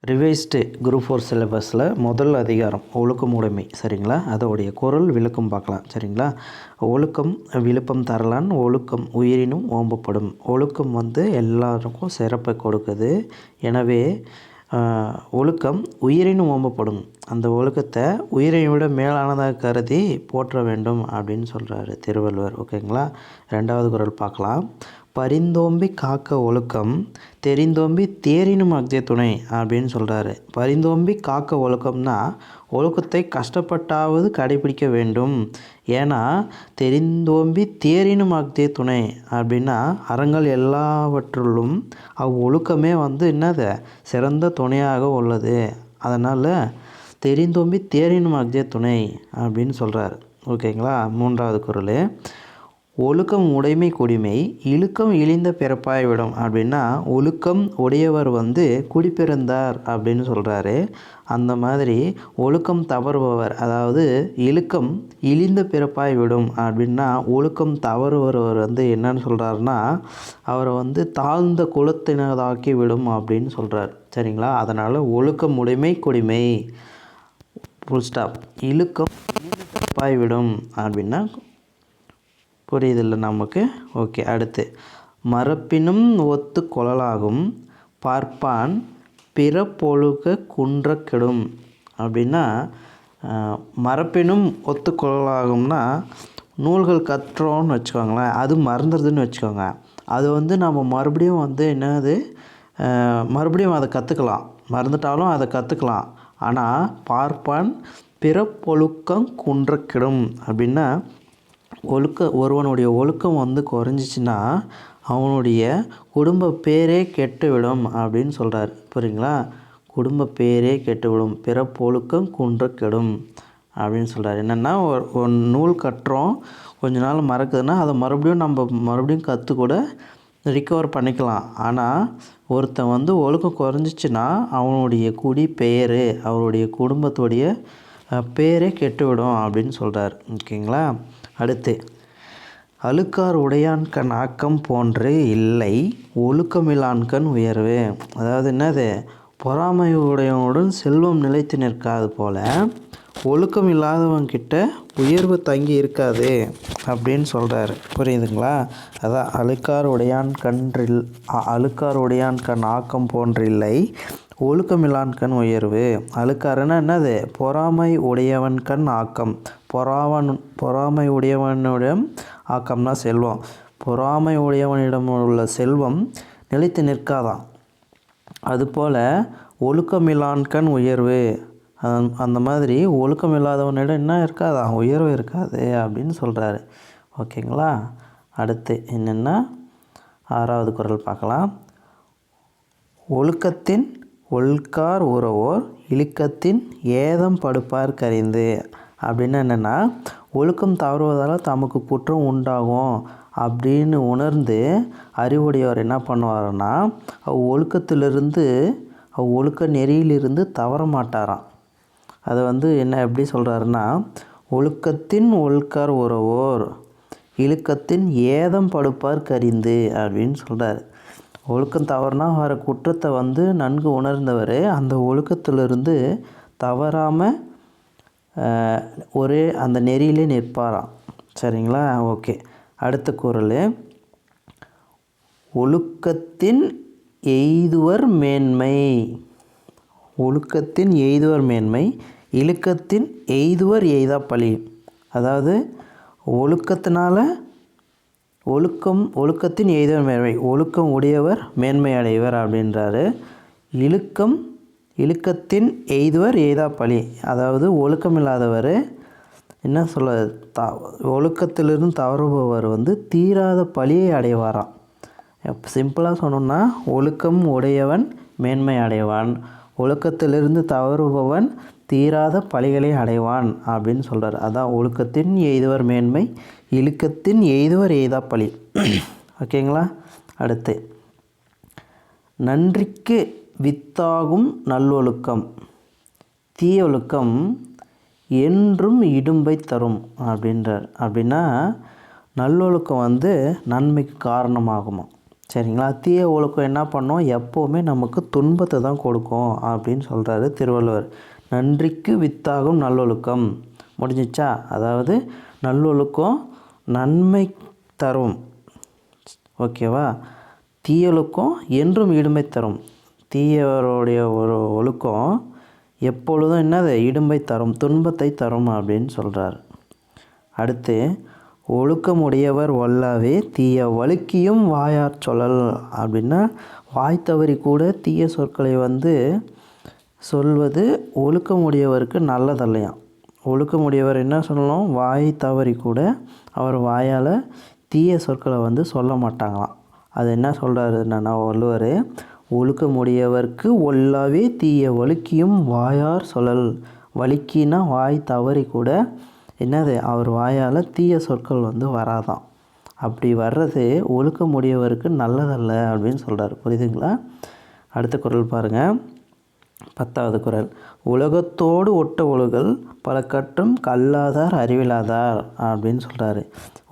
Revised group 4 சிலபஸில் முதல் அதிகாரம் ஒழுக்கமுடைமை சரிங்களா. அதோடைய குறள் விளக்கம் பார்க்கலாம் சரிங்களா. ஒழுக்கம் விழுப்பம் தரலான், ஒழுக்கம் உயிரினும் ஓம்பப்படும். ஒழுக்கம் எல்லாருக்கும் சிறப்பை கொடுக்குது. எனவே ஒழுக்கம் உயிரினும் ஓம்பப்படும். அந்த ஒழுக்கத்தை உயிரை விட மேலானதாக கருதி போற்ற வேண்டும் அப்படின்னு சொல்கிறாரு திருவள்ளுவர். ஓகேங்களா. ரெண்டாவது குறள் பார்க்கலாம். பரிந்தோம்பி காக்க ஒழுக்கம் தெரிந்தோம்பி தேரினும் அக்தே துணை அப்படின்னு சொல்கிறாரு. பரிந்தோம்பி காக்க ஒழுக்கம்னா ஒழுக்கத்தை கஷ்டப்பட்டாவது கடைபிடிக்க வேண்டும். ஏன்னா தெரிந்தோம்பி தேரினும் அக்தே துணை அப்படின்னா அறங்கள் எல்லாவற்றிலும் ஒழுக்கமே என்னது சிறந்த துணையாக உள்ளது. அதனால் தெரிந்தோம்பி தேரினும் அக்தே துணை அப்படின்னு சொல்கிறார். ஓகேங்களா. மூன்றாவது குறள். ஒழுக்கம் உடைமை குடிமை இழுக்கம் இழிந்த பிறப்பாய் விடும் அப்படின்னா ஒழுக்கம் உடையவர் குடிப்பிறந்தார் அப்படின்னு சொல்கிறாரு. அந்த மாதிரி ஒழுக்கம் தவறுபவர், அதாவது இழுக்கம் இழிந்த பிறப்பாய் விடும் அப்படின்னா ஒழுக்கம் தவறுபவர் என்னன்னு சொல்கிறாருன்னா அவரை தாழ்ந்த குலத்தினதாக்கி விடும் அப்படின்னு சொல்கிறார் சரிங்களா. அதனால் ஒழுக்கம் உடைமை குடிமை ஃபுல் ஸ்டாப். இழுக்கம் இழிந்த பிறப்பாய் விடும் அப்படின்னா புரியுதில்லை நமக்கு. ஓகே. அடுத்து மரப்பினும் ஒத்து கொள்ளலாகும் பார்ப்பான் பிறப்பொழுக குன்ற கெடும் அப்படின்னா மரப்பினும் ஒத்து கொள்ளலாகும்னா நூல்கள் கற்றோன்னு வச்சுக்கோங்களேன், அது மறந்துடுதுன்னு வச்சுக்கோங்க. அது நம்ம மறுபடியும் என்னது மறுபடியும் அதை கற்றுக்கலாம், மறந்துட்டாலும் அதை கற்றுக்கலாம். ஆனால் பார்ப்பான் பிறப்பொழுக்கம் குன்ற கெடும் அப்படின்னா ஒருவனுடைய ஒழுக்கம் குறைஞ்சிச்சின்னா அவனுடைய குடும்ப பேரே கெட்டுவிடும் அப்படின்னு சொல்கிறார். புரியுங்களா. குடும்ப பேரே கெட்டுவிடும், பிறப்பொழுக்கம் குன்ற கெடும் அப்படின்னு சொல்கிறார். என்னென்னா ஒரு நூல் கட்டுறோம், கொஞ்ச நாள் மறக்குதுன்னா அதை மறுபடியும் கற்றுக்கூட ரிக்கவர் பண்ணிக்கலாம். ஆனால் ஒருத்தன் ஒழுக்கம் குறைஞ்சிச்சின்னா அவனுடைய குடி பெயர், அவருடைய குடும்பத்துடைய பேரே கெட்டுவிடும் அப்படின்னு சொல்கிறார். ஓகேங்களா. அடுத்து அழுக்கார் உடையான்கண் ஆக்கம் போன்று இல்லை ஒழுக்கமில்லான்கண் உயர்வு. அதாவது என்னது பொறாமை உடையவனுடன் செல்வம் நிலைத்து நிற்காது போல ஒழுக்கம் இல்லாதவன்கிட்ட உயர்வு தங்கி இருக்காது அப்படின்னு சொல்கிறாரு. புரியுதுங்களா. அதான் அழுக்கார் உடையான் கண் ஆக்கம் போன்றில்லை ஒழுக்கமில்லான்கண் உயர்வு. அழுக்காருன்னா என்னது பொறாமை உடையவன் கண் ஆக்கம். பொறாமை உடையவனிடம் ஆக்கம்னா செல்வம். பொறாமை உடையவனிடம் உள்ள செல்வம் நிலைத்து நிற்காதான். அதுபோல் ஒழுக்கமில்லான்கண் உயர்வு. அந்த மாதிரி ஒழுக்கம் இல்லாதவனிடம் என்ன இருக்காதான், உயர்வு இருக்காது அப்படின்னு சொல்கிறாரு. ஓகேங்களா. அடுத்து என்னென்னா ஆறாவது குறள் பார்க்கலாம். ஒழுக்கத்தின் ஒழுக்கார் உறவோர் இழுக்கத்தின் ஏதம் படுப்பார் கரிந்து அப்படின்னா என்னென்னா ஒழுக்கம் தவறுவதால் தமக்கு குற்றம் உண்டாகும் அப்படின்னு உணர்ந்து அறிவுடையவர் என்ன பண்ணுவாருன்னா ஒழுக்கத்திலிருந்து ஒழுக்க நெறியிலிருந்து தவற மாட்டாராம். அதை என்ன எப்படி சொல்கிறாருன்னா ஒழுக்கத்தின் ஒழுக்கார் உறவோர் இழுக்கத்தின் ஏதம் படுப்பார் கரிந்து அப்படின்னு சொல்கிறார். ஒழுக்கம் தவறுனா வர குற்றத்தை நன்கு உணர்ந்தவர் அந்த ஒழுக்கத்திலிருந்து தவறாமல் ஒரே அந்த நெறியிலே நிற்பாராம். சரிங்களா. ஓகே. அடுத்த குறள். ஒழுக்கத்தின் எய்துவர் மேன்மை. ஒழுக்கத்தின் எய்துவர் மேன்மை இழுக்கத்தின் எய்துவர் எய்தா பழி. அதாவது ஒழுக்கத்தின் எய்துவர் மேன்மை, ஒழுக்கம் உடையவர் மேன்மை அடைவர் அப்படின்றாரு. இழுக்கத்தின் எய்துவர் எய்தா பழி. அதாவது ஒழுக்கம் இல்லாதவர் என்ன சொல்ல ஒழுக்கத்திலிருந்து தவறுபவர் தீராத பழியை அடைவாராம். சிம்பிளாக சொன்னோம்னா ஒழுக்கம் உடையவன் மேன்மை அடைவான், ஒழுக்கத்திலிருந்து தவறுபவன் தீராத பழிகளை அடைவான் அப்படின்னு சொல்கிறார். அதான் ஒழுக்கத்தின் எய்துவர் மேன்மை இழுக்கத்தின் எய்துவர் எய்தா பழி. ஓகேங்களா. அடுத்து நன்றிக்கு வித்தாகும் நல்லொழுக்கம் தீயொழுக்கம் என்றும் இடும்பை தரும் அப்படின்றார். அப்படின்னா நல்லொழுக்கம் நன்மைக்கு காரணமாகுமா. சரிங்களா? தீய ஒழுக்கம் என்ன பண்ணும், எப்போவுமே நமக்கு துன்பத்தை தான் கொடுக்கும் அப்படின்னு சொல்கிறாரு திருவள்ளுவர். நன்றிக்கு வித்தாகும் நல்லொழுக்கம். முடிஞ்சிச்சா? அதாவது நல்லொழுக்கம் நன்மை தரும், ஓகேவா? தீயொழுக்கம் என்றும் இடும்பை தரும். தீயவருடைய ஒரு ஒழுக்கம் எப்பொழுதும் என்னது, இடும்பை தரும், துன்பத்தை தரும் அப்படின்னு சொல்கிறார். அடுத்து, ஒழுக்கமுடையவர் வல்லாவே தீய வழுக்கியும் வாயார் சொல்லல் அப்படின்னா, வாய் தவறி கூட தீய சொற்களை சொல்வது ஒழுக்கமுடையவருக்கு நல்லதல்லையாம். ஒழுக்கமுடையவர் என்ன சொல்லணும், வாய் தவறி கூட அவர் வாயால் தீய சொற்களை சொல்ல மாட்டாங்களாம். அது என்ன சொல்கிறாருன்னா வள்ளுவர், ஒழுக்கமுடையவர்க்கு ஒல்லாவே தீய வழுக்கியும் வாயார் சொல்லல். வழுக்கினா வாய் தவறி கூட என்னது, அவர் வாயால் தீய சொற்கள் வராதான். அப்படி வர்றது ஒழுக்கமுடையவருக்கு நல்லதல்ல அப்படின்னு சொல்கிறார். புரியுதுங்களா? அடுத்த குறள் பாருங்கள், 10வது குறள். உலகத்தோடு ஒட்ட ஒழுகல் பல கற்றும் கல்லாதார் அறிவிலாதார் அப்படின்னு சொல்கிறாரு.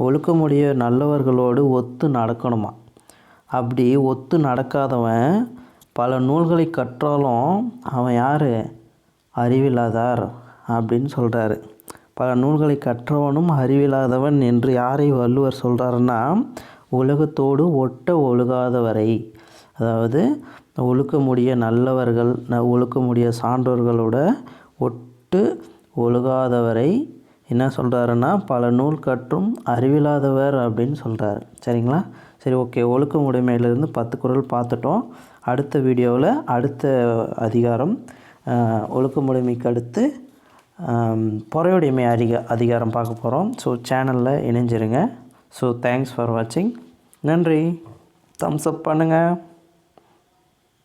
ஒழுக்கமுடைய நல்லவர்களோடு ஒத்து நடக்கணுமா. அப்படி ஒத்து நடக்காதவன் பல நூல்களை கற்றாலும் அவன் யார், அறிவில்லாதார் அப்படின்னு சொல்கிறாரு. பல நூல்களை கற்றவனும் அறிவில்லாதவன் என்று யாரை வள்ளுவர் சொல்கிறாருன்னா, உலகத்தோடு ஒட்ட ஒழுகாதவரை, அதாவது ஒழுக்கமுடைய நல்லவர்கள், ஒழுக்கமுடைய சான்றோர்களோட ஒட்டு ஒழுகாதவரை என்ன சொல்கிறாருன்னா, பல நூல் கற்றும் அறிவில்லாதவர் அப்படின்னு சொல்கிறாரு. சரிங்களா? சரி, ஓகே. ஒழுக்கமுடைமையிலிருந்து 10 குறள் பார்த்துட்டோம். அடுத்த வீடியோவில் அடுத்த அதிகாரம், ஒழுக்கமுடைமைக்கு அடுத்து பொறையுடைமை அதிகாரம் பார்க்க போகிறோம். ஸோ சேனலில் இணைஞ்சிருங்க. ஸோ தேங்க்ஸ் ஃபார் வாட்சிங். நன்றி. தம்ஸ் அப் பண்ணுங்கள்.